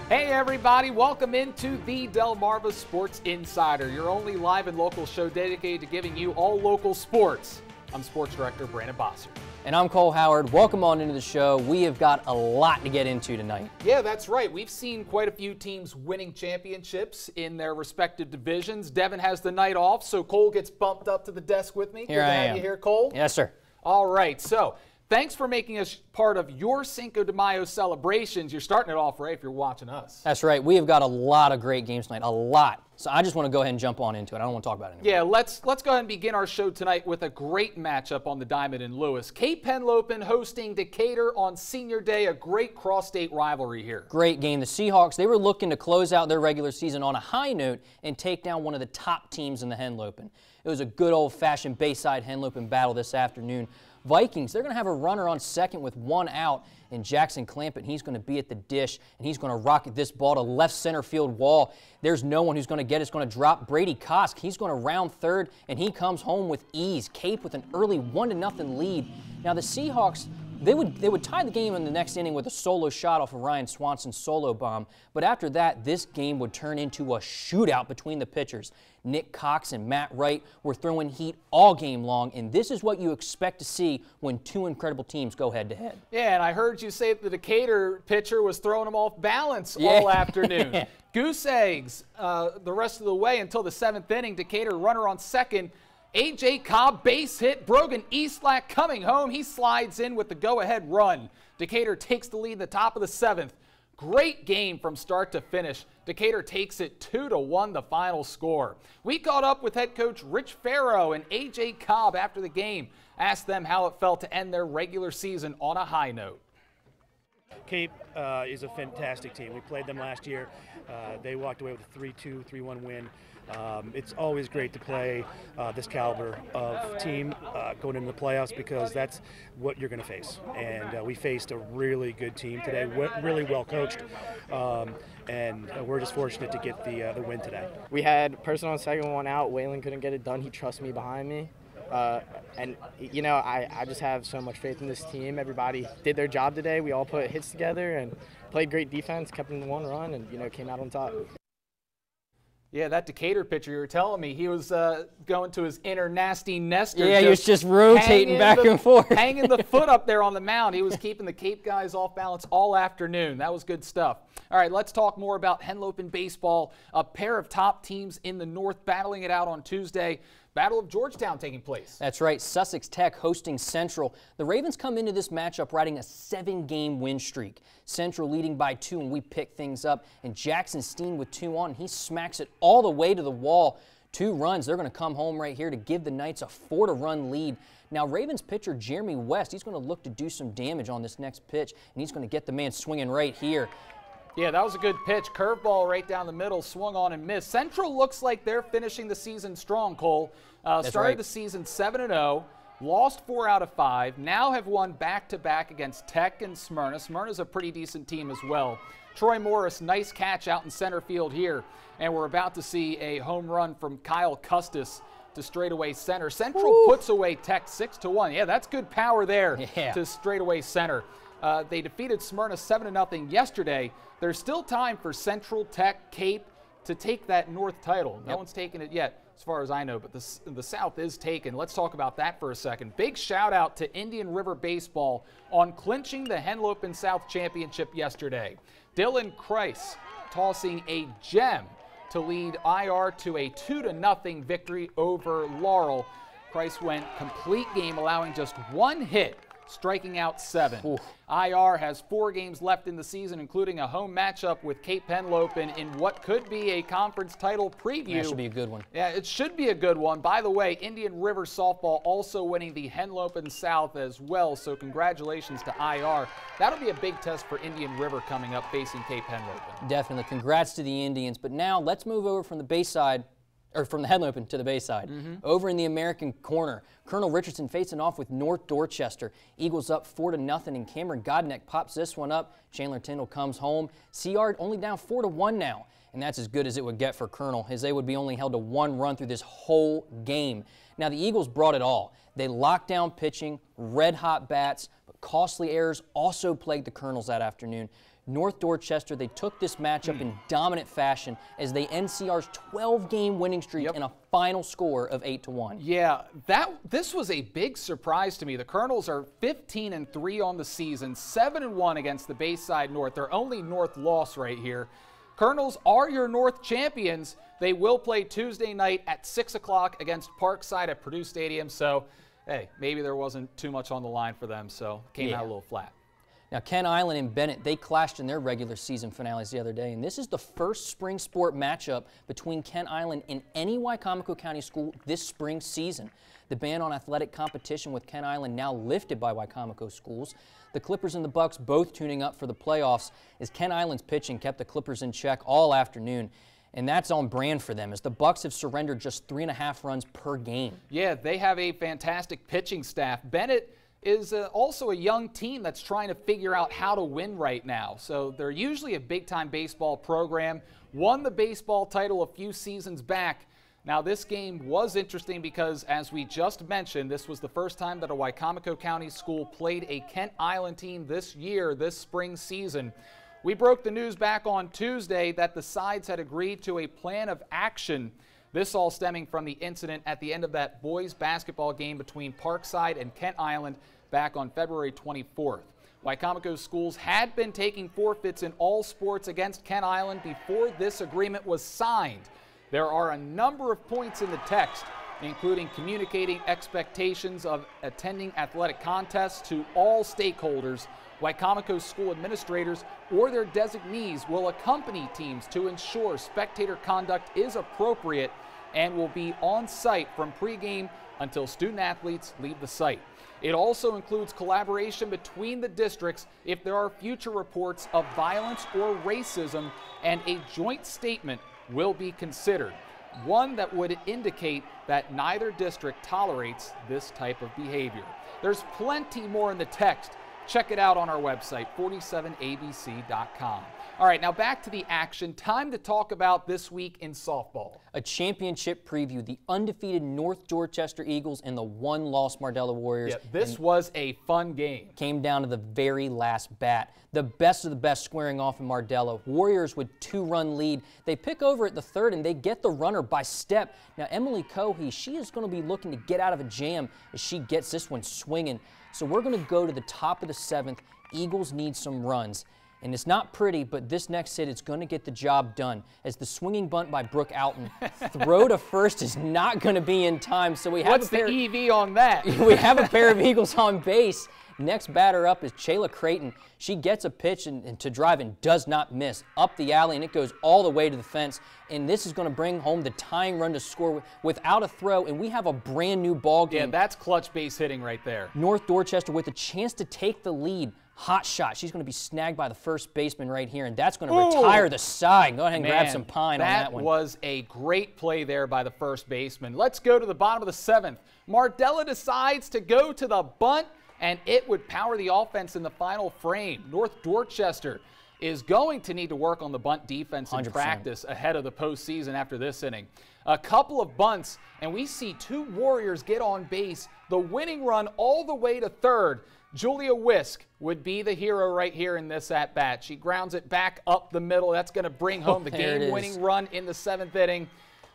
Hey everybody, welcome into the Delmarva Sports Insider, your only live and local show dedicated to giving you all local sports. I'm Sports Director Brandon Bosser. And I'm Cole Howard. Welcome on into the show. We have got a lot to get into tonight. Yeah, that's right. We've seen quite a few teams winning championships in their respective divisions. Devin has the night off, so Cole gets bumped up to the desk with me. Here I am. Good to have you here, Cole. Yes, sir. All right, so thanks for making us part of your Cinco de Mayo celebrations. You're starting it off right if you're watching us. That's right. We have got a lot of great games tonight, a lot. So I just want to go ahead and jump on into it. I don't want to talk about it anymore. Yeah, let's go ahead and begin our show tonight with a great matchup on the Diamond in Lewis. Cape Henlopen hosting Decatur on Senior Day, a great cross-state rivalry here. Great game. The Seahawks, they were looking to close out their regular season on a high note and take down one of the top teams in the Henlopen. It was a good old-fashioned Bayside Henlopen battle this afternoon. Vikings, they're going to have a runner on second with one out, and Jackson Clampett, he's going to be at the dish, and he's going to rocket this ball to left center field wall. There's no one who's going to get it. It's going to drop. Brady Kosk, he's going to round third, and he comes home with ease. Cape with an early 1-0 lead. Now the Seahawks, they would tie the game in the next inning with a solo shot off of Ryan Swanson's solo bomb, but after that, this game would turn into a shootout between the pitchers. Nick Cox and Matt Wright were throwing heat all game long, and this is what you expect to see when two incredible teams go head-to-head. Yeah, and I heard you say that the Decatur pitcher was throwing them off balance all afternoon. Goose eggs the rest of the way until the 7th inning. Decatur runner on second. A.J. Cobb base hit. Brogan Eastlack coming home. He slides in with the go-ahead run. Decatur takes the lead in the top of the 7th. Great game from start to finish. Decatur takes it 2-1, the final score. We caught up with head coach Rich Farrow and A.J. Cobb after the game. Asked them how it felt to end their regular season on a high note. Cape is a fantastic team. We played them last year. They walked away with a 3-2, 3-1 win. It's always great to play this caliber of team going into the playoffs because that's what you're going to face. And we faced a really good team today, really well coached, and we're just fortunate to get the win today. We had person on second, one out. Waylon couldn't get it done. He trusts me behind me. And, you know, I just have so much faith in this team. Everybody did their job today. We all put hits together and played great defense, kept them to one run, and, you know, came out on top. Yeah, that Decatur pitcher you were telling me, he was going to his inner nasty nester. Yeah, he was just rotating back and forth. Hanging the foot up there on the mound. He was keeping the Cape guys off balance all afternoon. That was good stuff. All right, let's talk more about Henlopen baseball. A pair of top teams in the north battling it out on Tuesday. Battle of Georgetown taking place. That's right, Sussex Tech hosting Central. The Ravens come into this matchup riding a 7-game win streak. Central leading by 2, and we pick things up. And Jackson Steen with 2 on. He smacks it all the way to the wall. 2 runs. They're going to come home right here to give the Knights a 4-run lead. Now, Ravens pitcher Jeremy West, he's going to look to do some damage on this next pitch, and he's going to get the man swinging right here. Yeah, that was a good pitch. Curveball right down the middle, swung on and missed. Central looks like they're finishing the season strong, Cole. Started the season 7-0, lost 4 out of 5, now have won back-to-back against Tech and Smyrna. Smyrna's a pretty decent team as well. Troy Morris, nice catch out in center field here. And we're about to see a home run from Kyle Custis to straightaway center. Central puts away Tech 6-1. Yeah, that's good power there to straightaway center. They defeated Smyrna 7-0 yesterday. There's still time for Central, Tech, Cape to take that North title. No one's taken it yet, as far as I know, but the South is taken. Let's talk about that for a second. Big shout out to Indian River Baseball on clinching the Henlopen South Championship yesterday. Dylan Kreis tossing a gem to lead IR to a 2-0 victory over Laurel. Kreis went complete game, allowing just 1 hit, striking out 7. Oof. IR has 4 games left in the season, including a home matchup with Cape Henlopen in what could be a conference title preview. That should be a good one. Yeah, it should be a good one. By the way, Indian River Softball also winning the Henlopen South as well, so congratulations to IR. That'll be a big test for Indian River coming up facing Cape Henlopen. Definitely. Congrats to the Indians. But now let's move over from the Bayside, or from the Henlopen to the Bayside. Over in the American corner, Colonel Richardson facing off with North Dorchester. Eagles up 4-0, and Cameron Godneck pops this one up. Chandler Tyndall comes home. CR only down 4-1 now, and that's as good as it would get for Colonel, as they would be only held to 1 run through this whole game. Now, the Eagles brought it all. They locked down pitching, red-hot bats, but costly errors also plagued the Colonels that afternoon. North Dorchester, they took this matchup in dominant fashion as they end CR's 12-game winning streak in a final score of 8-1. Yeah, this was a big surprise to me. The Colonels are 15-3 on the season, 7-1 against the Bayside North. Their only North loss right here. Colonels are your North champions. They will play Tuesday night at 6 o'clock against Parkside at Purdue Stadium. So, hey, maybe there wasn't too much on the line for them, so came out a little flat. Now, Kent Island and Bennett, they clashed in their regular season finales the other day, and this is the first spring sport matchup between Kent Island and any Wicomico County school this spring season. The ban on athletic competition with Kent Island now lifted by Wicomico schools. The Clippers and the Bucks both tuning up for the playoffs as Kent Island's pitching kept the Clippers in check all afternoon. And that's on brand for them as the Bucks have surrendered just 3.5 runs per game. Yeah, they have a fantastic pitching staff. Bennett is also a young team that's trying to figure out how to win right now. So they're usually a big-time baseball program, won the baseball title a few seasons back. Now this game was interesting because, as we just mentioned, this was the first time that a Wicomico County school played a Kent Island team this year, this spring season. We broke the news back on Tuesday that the sides had agreed to a plan of action. This all stemming from the incident at the end of that boys basketball game between Parkside and Kent Island back on February 24th. Wicomico schools had been taking forfeits in all sports against Kent Island before this agreement was signed. There are a number of points in the text, including communicating expectations of attending athletic contests to all stakeholders. Wicomico school administrators or their designees will accompany teams to ensure spectator conduct is appropriate and will be on site from pregame until student athletes leave the site. It also includes collaboration between the districts if there are future reports of violence or racism, and a joint statement will be considered, one that would indicate that neither district tolerates this type of behavior. There's plenty more in the text. Check it out on our website, 47abc.com. All right, now back to the action. Time to talk about this week in softball. A championship preview, the undefeated North Dorchester Eagles and the one-loss Mardella Warriors. Yeah, this was a fun game. Came down to the very last bat. The best of the best squaring off in Mardella. Warriors with 2-run lead. They pick over at the third and they get the runner by step. Now Emily Cohey, she is going to be looking to get out of a jam as she gets this one swinging. So we're going to go to the top of the 7th. Eagles need some runs. And it's not pretty, but this next hit is going to get the job done. As the swinging bunt by Brooke Alton, throw to first is not going to be in time. So we have What's the EV on that? We have a pair of Eagles on base. Next batter up is Chayla Creighton. She gets a pitch and to drive and does not miss. Up the alley, and it goes all the way to the fence. And this is going to bring home the tying run to score without a throw, and we have a brand new ball game. Yeah, that's clutch base hitting right there. North Dorchester with a chance to take the lead. Hot shot. She's going to be snagged by the first baseman right here, and that's going to retire the side. Go ahead and grab some pine on that one. That was a great play there by the first baseman. Let's go to the bottom of the 7th. Mardella decides to go to the bunt, and it would power the offense in the final frame. North Dorchester is going to need to work on the bunt defense in 100%. practice ahead of the postseason after this inning. A couple of bunts, and we see 2 Warriors get on base. The winning run all the way to third. Julia Wisk would be the hero right here in this at-bat. She grounds it back up the middle. That's going to bring home the game-winning run in the 7th inning.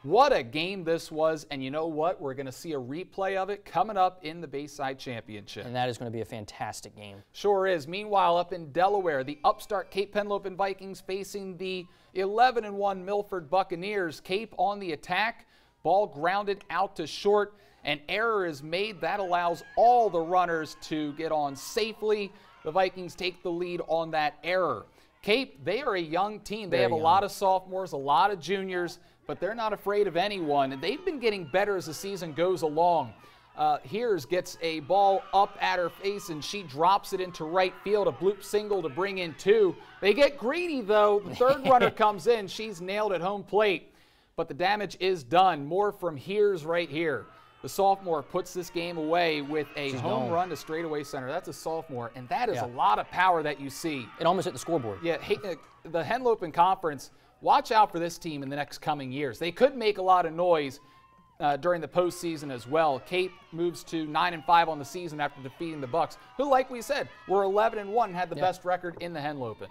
What a game this was, and you know what? We're going to see a replay of it coming up in the Bayside Championship. And that is going to be a fantastic game. Sure is. Meanwhile, up in Delaware, the upstart Cape Penlopen Vikings facing the 11-1 Milford Buccaneers. Cape on the attack, ball grounded out to short. An error is made that allows all the runners to get on safely. The Vikings take the lead on that error. Cape, they are a young team. They have a lot of sophomores, a lot of juniors, but they're not afraid of anyone. And they've been getting better as the season goes along. Hears gets a ball up at her face, and she drops it into right field. A bloop single to bring in 2. They get greedy, though. The third runner comes in. She's nailed at home plate, but the damage is done. More from Hears right here. The sophomore puts this game away with a home run to straightaway center. That's a sophomore, and that is a lot of power that you see. It almost hit the scoreboard. Yeah, the Henlopen Conference, watch out for this team in the next coming years. They could make a lot of noise during the postseason as well. Cape moves to 9-5 on the season after defeating the Bucks, who, like we said, were 11-1 and had the best record in the Henlopen.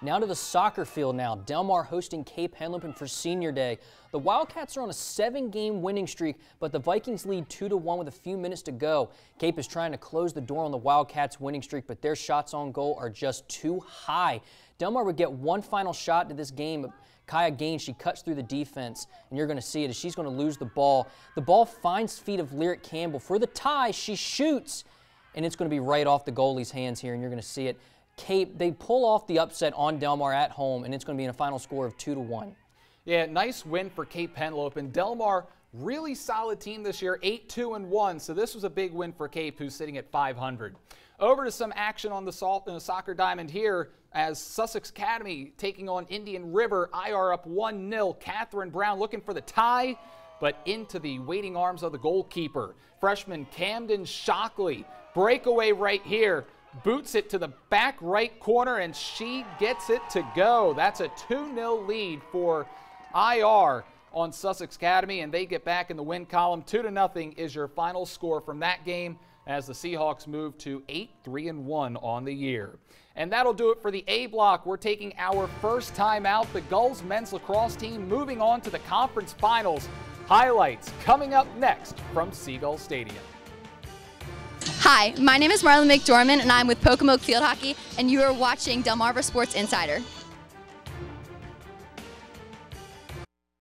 Now to the soccer field now. Delmar hosting Cape Henlopen for Senior Day. The Wildcats are on a 7-game winning streak, but the Vikings lead 2-1 with a few minutes to go. Cape is trying to close the door on the Wildcats' winning streak, but their shots on goal are just too high. Delmar would get one final shot to this game. Kaya Gaines, she cuts through the defense, and you're going to see it as she's going to lose the ball. The ball finds feet of Lyric Campbell. For the tie, she shoots, and it's going to be right off the goalie's hands here, and you're going to see it. Cape, they pull off the upset on Delmar at home, and it's going to be in a final score of 2-1. Yeah, nice win for Cape Henlopen. Delmar, really solid team this year, 8-2-1, so this was a big win for Cape, who's sitting at 500. Over to some action on the soccer diamond here as Sussex Academy taking on Indian River. IR up 1-0. Catherine Brown looking for the tie, but into the waiting arms of the goalkeeper. Freshman Camden Shockley, breakaway right here. Boots it to the back right corner, and she gets it to go. That's a 2-0 lead for IR on Sussex Academy, and they get back in the win column. 2-0 is your final score from that game as the Seahawks move to 8-3-1 on the year. And that'll do it for the A block. We're taking our first time out. The Gulls men's lacrosse team moving on to the conference finals. Highlights coming up next from Seagull Stadium. Hi, my name is Marlon McDormand, and I'm with Pocomoke Field Hockey, and you are watching Delmarva Sports Insider.